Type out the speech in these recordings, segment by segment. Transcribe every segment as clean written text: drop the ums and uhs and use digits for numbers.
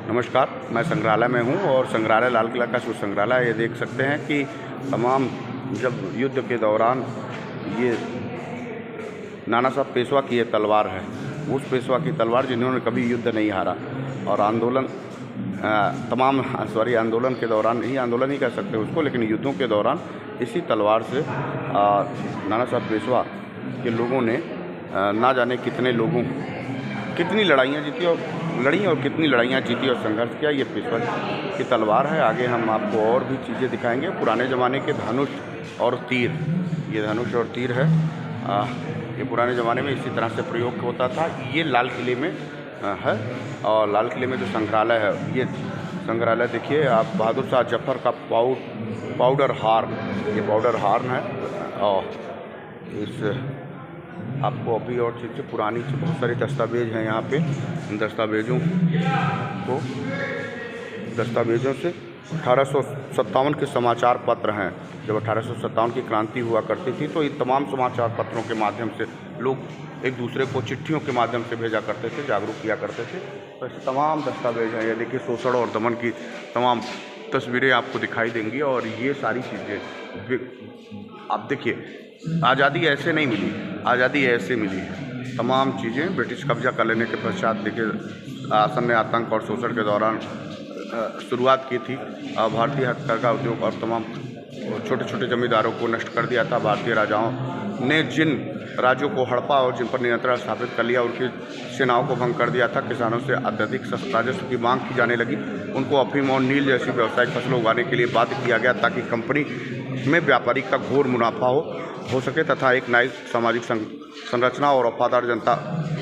नमस्कार, मैं संग्रहालय में हूँ और संग्रहालय लाल किला का संग्रहालय ये देख सकते हैं कि तमाम जब युद्ध के दौरान ये नाना साहब पेशवा की ये तलवार है, उस पेशवा की तलवार जिन्होंने कभी युद्ध नहीं हारा और आंदोलन आंदोलन के दौरान आंदोलन ही कह सकते हैं उसको, लेकिन युद्धों के दौरान इसी तलवार से नाना साहब पेशवा के लोगों ने ना जाने कितनी लड़ाइयाँ जीती और कितनी लड़ाइयाँ जीती और संघर्ष किया। ये पेशवा की तलवार है। आगे हम आपको और भी चीज़ें दिखाएंगे। पुराने ज़माने के धनुष और तीर, ये धनुष और तीर है। ये पुराने ज़माने में इसी तरह से प्रयोग होता था। ये लाल किले में है और लाल किले में जो संग्रहालय है, ये संग्रहालय देखिए आप, बहादुर शाह जफर का पाउडर हार्न, ये पाउडर हार्न है। और इस आपको अभी और चीज़ें पुरानी बहुत सारे दस्तावेज हैं यहाँ पे। इन दस्तावेजों से 1857 के समाचार पत्र हैं। जब 1857 की क्रांति हुआ करती थी तो इन तमाम समाचार पत्रों के माध्यम से लोग एक दूसरे को चिट्ठियों के माध्यम से भेजा करते थे, जागरूक किया करते थे। तो ऐसे तमाम दस्तावेज हैं। ये देखिए शोषण और दमन की तमाम तस्वीरें आपको दिखाई देंगी। और ये सारी चीज़ें आप देखिए, आज़ादी ऐसे नहीं मिली, आज़ादी ऐसे मिली है। तमाम चीज़ें ब्रिटिश कब्जा कर लेने के पश्चात देखिए आसन ने आतंक और शोषण के दौरान शुरुआत की थी। भारतीय हथकरघा उद्योग और तमाम छोटे छोटे जमींदारों को नष्ट कर दिया था। भारतीय राजाओं ने जिन राज्यों को हड़पा और जिन पर नियंत्रण स्थापित कर लिया, उनकी सेनाओं को भंग कर दिया था। किसानों से अत्यधिक राजस्व की मांग की जाने लगी। उनको अफीम और नील जैसी व्यावसायिक फसलें उगाने के लिए बाध्य किया गया ताकि कंपनी में व्यापारी का घोर मुनाफा हो सके तथा एक न्यायिक सामाजिक संरचना और वफादार जनता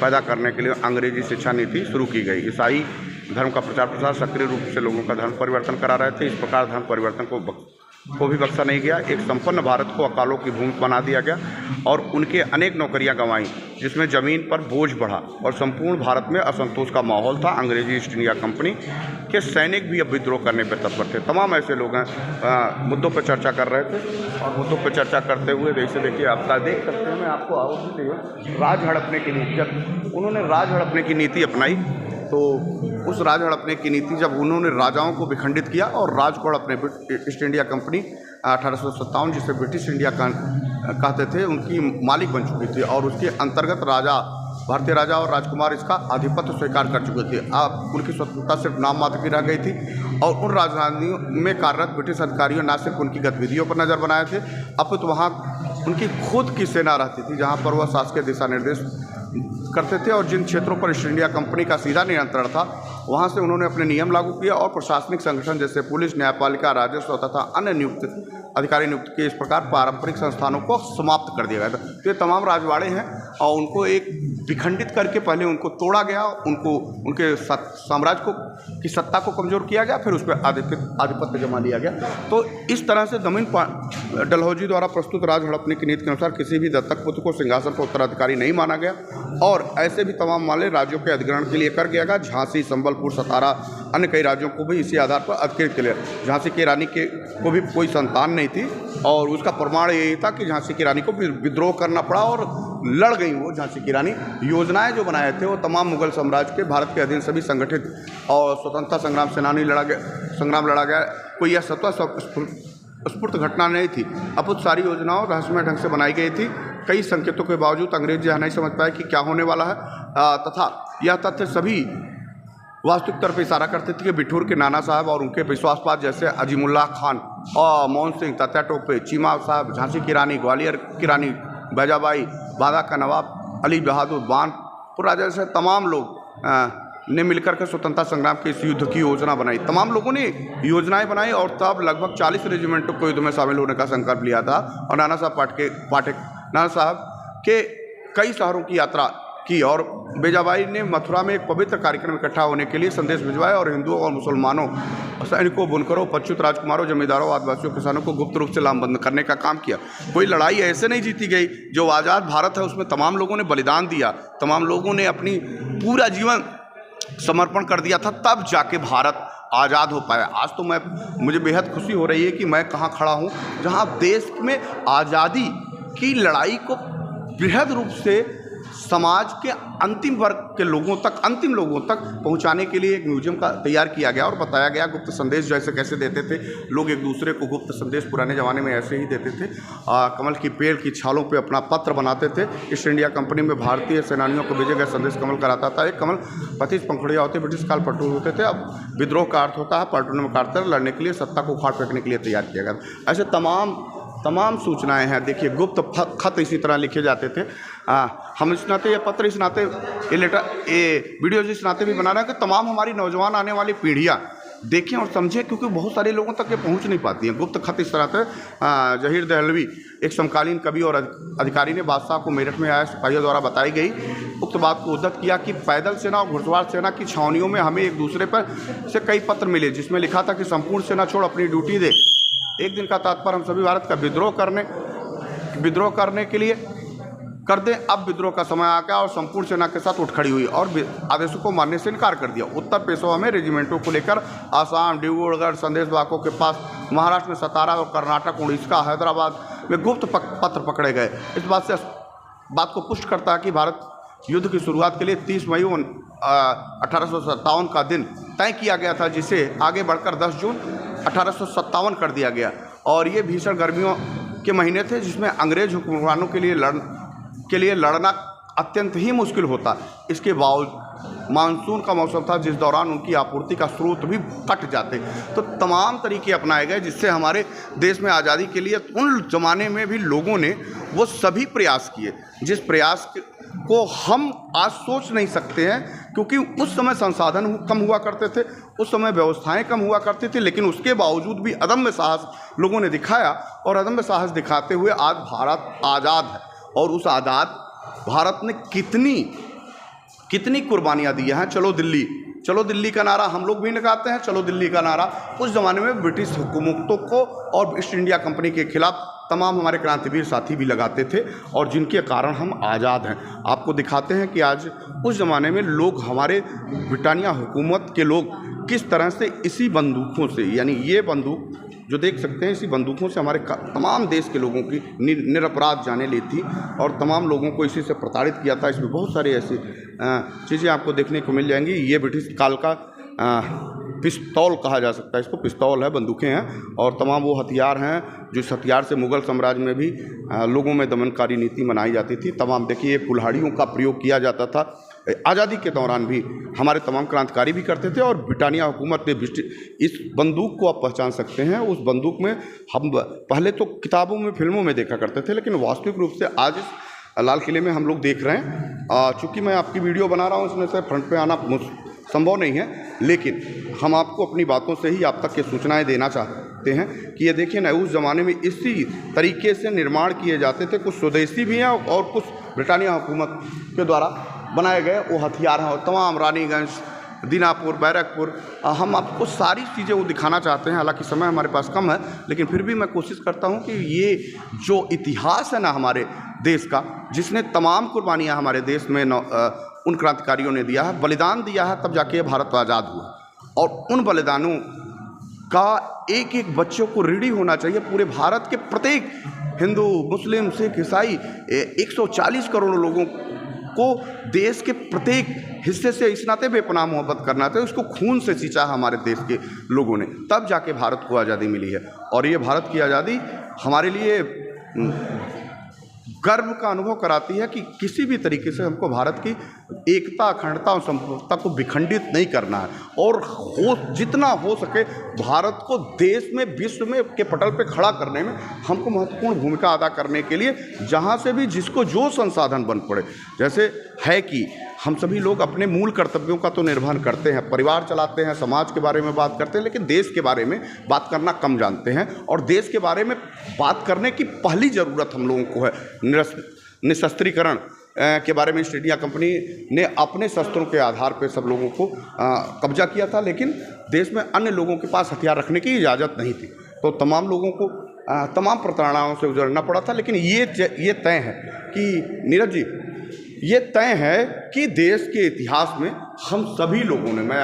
पैदा करने के लिए अंग्रेजी शिक्षा नीति शुरू की गई। ईसाई धर्म का प्रचार प्रसार सक्रिय रूप से लोगों का धर्म परिवर्तन करा रहे थे। इस प्रकार धर्म परिवर्तन को भी बख्शा नहीं गया। एक संपन्न भारत को अकालों की भूमि बना दिया गया और उनके अनेक नौकरियां गंवाई, जिसमें ज़मीन पर बोझ बढ़ा और संपूर्ण भारत में असंतोष का माहौल था। अंग्रेजी ईस्ट इंडिया कंपनी के सैनिक भी अब विद्रोह करने पर तत्पर थे। तमाम ऐसे लोग हैं मुद्दों पर चर्चा कर रहे थे और मुद्दों पर चर्चा करते हुए जैसे देखिए आप देख सकते हैं, मैं आपको राज हड़पने की नीति, जब उन्होंने राज हड़पने की नीति अपनाई तो उस राज हड़पने की नीति जब उन्होंने राजाओं को विखंडित किया और राज को अपने ईस्ट इंडिया कंपनी 1857 जिसे ब्रिटिश इंडिया कहते थे, उनकी मालिक बन चुकी थी और उसके अंतर्गत भारतीय राजा और राजकुमार इसका आधिपत्य स्वीकार कर चुके थे। अब उनकी स्वतंत्रता सिर्फ नाम मात्र की रह गई थी और उन राजधानियों में कार्यरत ब्रिटिश अधिकारियों न सिर्फ उनकी गतिविधियों पर नज़र बनाए थे, अब तो वहाँ उनकी खुद की सेना रहती थी जहाँ पर वह शासकीय दिशा निर्देश करते थे। और जिन क्षेत्रों पर ईस्ट इंडिया कंपनी का सीधा नियंत्रण था, वहाँ से उन्होंने अपने नियम लागू किए और प्रशासनिक संगठन जैसे पुलिस, न्यायपालिका, राजस्व तथा अन्य अधिकारी नियुक्त किए। इस प्रकार पारंपरिक संस्थानों को समाप्त कर दिया गया था। तो ये तमाम राजवाड़े हैं और उनको एक विखंडित करके पहले उनको तोड़ा गया, उनके साम्राज्य की सत्ता को कमज़ोर किया गया, फिर उस पर आधिपत्य जमा लिया गया। तो इस तरह से दमीन डलहौजी द्वारा प्रस्तुत राज हड़पने की नीति के अनुसार किसी भी दत्तक पुत्र को सिंहासन पर उत्तराधिकारी नहीं माना गया और ऐसे भी तमाम मामले राज्यों के अधिग्रहण के लिए कर दिया गया। झांसी, संबलपुर, सतारा, अन्य कई राज्यों को भी इसी आधार पर अधिकृत किया। झांसी की रानी को भी कोई संतान नहीं थी और उसका प्रमाण यही था कि झांसी की रानी को विद्रोह करना पड़ा और लड़ गई वो झांसी की रानी। योजनाएं जो बनाए थे वो तमाम मुगल साम्राज्य के भारत के अधीन सभी संगठित और स्वतंत्रता संग्राम सेनानी संग्राम लड़ा गया। कोई यह स्फूर्त घटना नहीं थी। अपुत सारी योजनाओं रहस्यमय ढंग से बनाई गई थी। कई संकेतों के बावजूद अंग्रेज यह नहीं समझ पाए कि क्या होने वाला है तथा यह तथ्य सभी वास्तविक तरफ इशारा करते थे कि बिठूर के नाना साहब और उनके विश्वासपात जैसे अजीमुल्लाह खान और मोहन सिंह, तात्या टोपे, चीमा साहब, झांसी की रानी, ग्वालियर की रानी बैजाबाई, बांदा का नवाब अली बहादुर, बानपुर राजा जैसे तमाम लोग ने मिलकर के स्वतंत्रता संग्राम के इस युद्ध की योजना बनाई। तमाम लोगों ने योजनाएं बनाई और तब लगभग 40 रेजिमेंटों को युद्ध में शामिल होने का संकल्प लिया था। और नाना साहब के कई शहरों की यात्रा की और बेजाबाई ने मथुरा में एक पवित्र कार्यक्रम इकट्ठा होने के लिए संदेश भिजवाया और हिंदुओं और मुसलमानों, सैनिकों, बुनकरों, पच्युत राजकुमारों, जमींदारों, आदिवासियों, किसानों को गुप्त रूप से लामबंद करने का काम किया। कोई लड़ाई ऐसे नहीं जीती गई। जो आज़ाद भारत है उसमें तमाम लोगों ने बलिदान दिया, तमाम लोगों ने अपनी पूरा जीवन समर्पण कर दिया था, तब जाके भारत आज़ाद हो पाया। आज तो मुझे बेहद खुशी हो रही है कि मैं कहाँ खड़ा हूँ, जहाँ देश में आज़ादी की लड़ाई को बृहद रूप से समाज के अंतिम वर्ग के लोगों तक, अंतिम लोगों तक पहुंचाने के लिए एक म्यूजियम का तैयार किया गया और बताया गया गुप्त संदेश जैसे कैसे देते थे लोग एक दूसरे को। गुप्त संदेश पुराने ज़माने में ऐसे ही देते थे। कमल की पेड़ की छालों पे अपना पत्र बनाते थे। ईस्ट इंडिया कंपनी में भारतीय सेनानियों को भेजे गए संदेश कमल कराता था। एक कमल 25 पंखुड़ियाँ होती, ब्रिटिश काल पलटू होते थे। अब विद्रोह का अर्थ होता है पलटूने में काटकर लड़ने के लिए, सत्ता को उखाड़ फेंकने के लिए तैयार किया गया। ऐसे तमाम सूचनाएं हैं। देखिए गुप्त खत इसी तरह लिखे जाते थे। हम इस नाते ये पत्र, इस नाते ये लेटर, ये वीडियोज इस नाते भी बना रहे हैं कि तमाम हमारी नौजवान आने वाली पीढ़ियाँ देखें और समझें, क्योंकि बहुत सारे लोगों तक ये पहुंच नहीं पाती हैं। गुप्त खत इस तरह से जहीर दहलवी एक समकालीन कवि और अधिकारी ने बादशाह को मेरठ में आए सिपाहियों द्वारा बताई गई उक्त बात को उद्धत किया कि पैदल सेना और घुड़सवार सेना की छावनियों में हमें एक दूसरे पर से कई पत्र मिले जिसमें लिखा था कि संपूर्ण सेना छोड़ अपनी ड्यूटी दे। एक दिन का तात्पर्य हम सभी भारत का विद्रोह करने के लिए कर दें। अब विद्रोह का समय आ गया और संपूर्ण सेना के साथ उठ खड़ी हुई और आदेशों को मानने से इनकार कर दिया। उत्तर पेशवा में रेजिमेंटों को लेकर आसाम, डिब्रूगढ़, संदेश बागों के पास, महाराष्ट्र में सतारा और कर्नाटक, उड़ीसा, हैदराबाद में गुप्त पत्र पकड़े गए। इस बात को पुष्ट करता है कि भारत युद्ध की शुरुआत के लिए 30 मई 1857 का दिन तय किया गया था, जिसे आगे बढ़कर 10 जून 1857 कर दिया गया। और ये भीषण गर्मियों के महीने थे जिसमें अंग्रेज हुक्मरानों के लिए लड़ना अत्यंत ही मुश्किल होता। इसके बावजूद मानसून का मौसम था जिस दौरान उनकी आपूर्ति का स्रोत भी कट जाते। तो तमाम तरीके अपनाए गए जिससे हमारे देश में आज़ादी के लिए उन ज़माने में भी लोगों ने वो सभी प्रयास किए जिस प्रयास को हम आज सोच नहीं सकते हैं, क्योंकि उस समय संसाधन कम हुआ करते थे, उस समय व्यवस्थाएं कम हुआ करती थी, लेकिन उसके बावजूद भी अदम्य साहस लोगों ने दिखाया और अदम्य साहस दिखाते हुए आज भारत आज़ाद है। और उस आज़ाद भारत ने कितनी कुर्बानियाँ दी हैं। चलो दिल्ली का नारा हम लोग भी लगाते हैं, चलो दिल्ली का नारा उस ज़माने में ब्रिटिश हुकूमतों को और ईस्ट इंडिया कंपनी के खिलाफ तमाम हमारे क्रांतिवीर साथी भी लगाते थे और जिनके कारण हम आज़ाद हैं। आपको दिखाते हैं कि आज उस ज़माने में लोग, हमारे ब्रिटानिया हुकूमत के लोग किस तरह से इसी बंदूकों से, यानी ये बंदूक जो देख सकते हैं, इसी बंदूकों से हमारे तमाम देश के लोगों की निरपराध जाने ली थी और तमाम लोगों को इसी से प्रताड़ित किया था। इसमें बहुत सारी ऐसी चीज़ें आपको देखने को मिल जाएंगी। ये ब्रिटिश काल का पिस्तौल कहा जा सकता है, इसको पिस्तौल है, बंदूकें हैं और तमाम वो हथियार हैं जो इस हथियार से मुग़ल साम्राज्य में भी लोगों में दमनकारी नीति मनाई जाती थी। तमाम देखिए कुल्हाड़ियों का प्रयोग किया जाता था। आज़ादी के दौरान भी हमारे तमाम क्रांतिकारी भी करते थे और ब्रिटानिया हुकूमत ने इस बंदूक को आप पहचान सकते हैं। उस बंदूक में हम पहले तो किताबों में, फिल्मों में देखा करते थे, लेकिन वास्तविक रूप से आज इस लाल किले में हम लोग देख रहे हैं। चूँकि मैं आपकी वीडियो बना रहा हूँ, इसमें से फ्रंट पे आना संभव नहीं है, लेकिन हम आपको अपनी बातों से ही आप तक ये सूचनाएं देना चाहते हैं कि ये देखिए ना, उस ज़माने में इसी तरीके से निर्माण किए जाते थे। कुछ स्वदेशी भी हैं और कुछ ब्रिटानिया हुकूमत के द्वारा बनाए गए वो हथियार हैं और तमाम रानीगंज, दीनापुर, बैरकपुर, हम आपको सारी चीज़ें वो दिखाना चाहते हैं। हालांकि समय हमारे पास कम है, लेकिन फिर भी मैं कोशिश करता हूँ कि ये जो इतिहास है ना हमारे देश का, जिसने तमाम कुर्बानियाँ हमारे देश में उन क्रांतिकारियों ने दिया है, बलिदान दिया है, तब जाके भारत आज़ाद हुआ। और उन बलिदानों का एक एक बच्चों को ऋणी होना चाहिए। पूरे भारत के प्रत्येक हिंदू, मुस्लिम, सिख, ईसाई 140 करोड़ लोगों को देश के प्रत्येक हिस्से से इस नाते बेपनाह मोहब्बत करना था। उसको खून से सींचा हमारे देश के लोगों ने, तब जाके भारत को आज़ादी मिली है। और ये भारत की आज़ादी हमारे लिए गर्व का अनुभव कराती है कि किसी भी तरीके से हमको भारत की एकता, अखंडता और संप्रभुता को विखंडित नहीं करना है और जितना हो सके भारत को देश में, विश्व में के पटल पे खड़ा करने में हमको महत्वपूर्ण भूमिका अदा करने के लिए जहाँ से भी जिसको जो संसाधन बन पड़े। जैसे है कि हम सभी लोग अपने मूल कर्तव्यों का तो निर्वहन करते हैं, परिवार चलाते हैं, समाज के बारे में बात करते हैं, लेकिन देश के बारे में बात करना कम जानते हैं। और देश के बारे में बात करने की पहली ज़रूरत हम लोगों को है निशस्त्रीकरण के बारे में। ईस्ट इंडिया कंपनी ने अपने शस्त्रों के आधार पर सब लोगों को कब्जा किया था, लेकिन देश में अन्य लोगों के पास हथियार रखने की इजाज़त नहीं थी, तो तमाम लोगों को तमाम प्रताड़नाओं से गुजरना पड़ा था। लेकिन ये तय है कि नीरज जी, ये तय है कि देश के इतिहास में हम सभी लोगों ने, मैं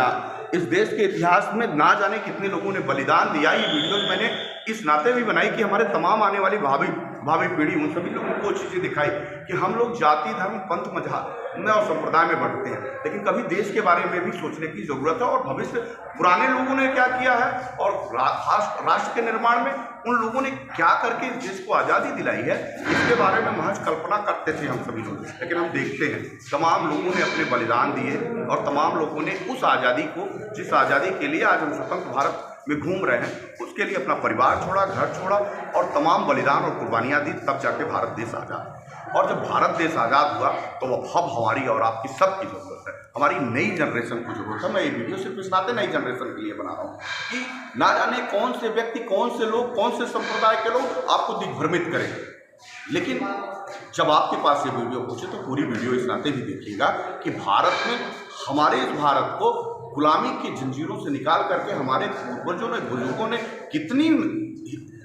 इस देश के इतिहास में ना जाने कितने लोगों ने बलिदान दिया। ये वीडियोज़ मैंने इस नाते भी बनाई कि हमारे तमाम आने वाली भावी पीढ़ी उन सभी लोगों को चीज़ें दिखाई कि हम लोग जाति, धर्म, पंथ, मजहब और संप्रदाय में बढ़ते हैं, लेकिन कभी देश के बारे में भी सोचने की ज़रूरत है और भविष्य पुराने लोगों ने क्या किया है और राष्ट्र के निर्माण में उन लोगों ने क्या करके इस देश को आज़ादी दिलाई है, इसके बारे में महज कल्पना करते थे हम सभी लोग। लेकिन हम देखते हैं तमाम लोगों ने अपने बलिदान दिए और तमाम लोगों ने उस आज़ादी को, जिस आज़ादी के लिए आज हम स्वतंत्र भारत में घूम रहे हैं, उसके लिए अपना परिवार छोड़ा, घर छोड़ा और तमाम बलिदान और कुर्बानियाँ दी, तब जाके भारत देश आज़ाद। और जब भारत देश आज़ाद हुआ तो अब हमारी और आपकी सबकी ज़रूरत है, हमारी नई जनरेशन की ज़रूरत है। मैं ये वीडियो सिर्फ इस नाते नई जनरेशन के लिए बना रहा हूँ कि ना जाने कौन से व्यक्ति, कौन से लोग, कौन से संप्रदाय के लोग आपको दिग्भ्रमित करेंगे, लेकिन जब आपके पास ये वीडियो पहुँचे तो पूरी वीडियो इस नाते भी देखिएगा कि भारत में, हमारे इस भारत को गुलामी की जंजीरों से निकाल करके हमारे पूर्वजों ने, बुजुर्गों ने कितनी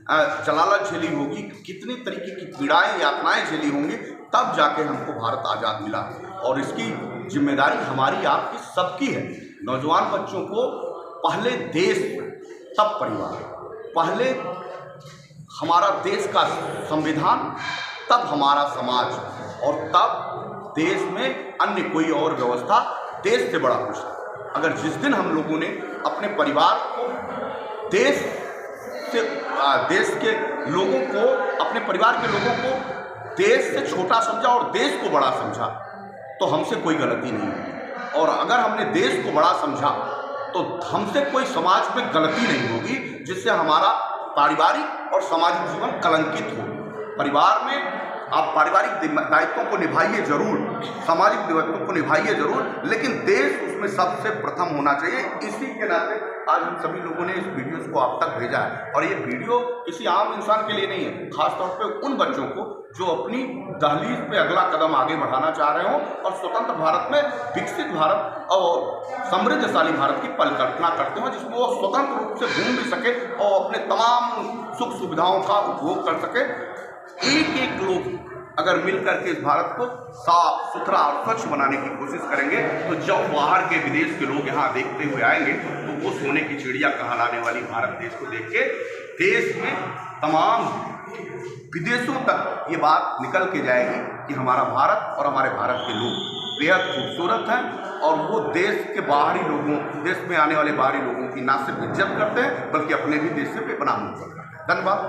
जलालत झेली होगी, कितनी तरीके की पीड़ाएं, यातनाएं झेली होंगी, तब जाके हमको भारत आज़ाद मिला। और इसकी जिम्मेदारी हमारी, आपकी, सबकी है। नौजवान बच्चों को पहले देश तब परिवार, पहले हमारा देश का संविधान, तब हमारा समाज और तब देश में अन्य कोई और व्यवस्था देश से बड़ा कुछ है। अगर जिस दिन हम लोगों ने अपने परिवार को, देश के लोगों को, अपने परिवार के लोगों को देश से छोटा समझा और देश को बड़ा समझा, तो हमसे कोई गलती नहीं होगी। और अगर हमने देश को बड़ा समझा तो हमसे कोई समाज में गलती नहीं होगी जिससे हमारा पारिवारिक और सामाजिक जीवन कलंकित हो। परिवार में आप पारिवारिक दायित्वों को निभाइए जरूर, सामाजिक दायित्वों को निभाइए जरूर, लेकिन देश उसमें सबसे प्रथम होना चाहिए। इसी के नाते आज हम सभी लोगों ने इस वीडियो को आप तक भेजा है। और ये वीडियो किसी आम इंसान के लिए नहीं है, खासतौर पे उन बच्चों को जो अपनी दहलीज पे अगला कदम आगे बढ़ाना चाह रहे हो और स्वतंत्र भारत में विकसित भारत और समृद्धशाली भारत की परिकल्पना करते हो, जिसमें वो स्वतंत्र रूप से घूम भी सके और अपने तमाम सुख सुविधाओं का उपभोग कर सके। एक एक लोग अगर मिल करके इस भारत को साफ सुथरा और स्वच्छ बनाने की कोशिश करेंगे तो जब बाहर के विदेश के लोग यहाँ देखते हुए आएंगे तो वो सोने की चिड़िया कहलाने वाली भारत देश को देख के देश में तमाम विदेशों तक ये बात निकल के जाएगी कि हमारा भारत और हमारे भारत के लोग बेहद खूबसूरत हैं और वो देश के बाहरी लोगों, देश में आने वाले बाहरी लोगों की ना सिर्फ इज्जत करते हैं बल्कि अपने भी देश से बेपनाह करते हैं। धन्यवाद।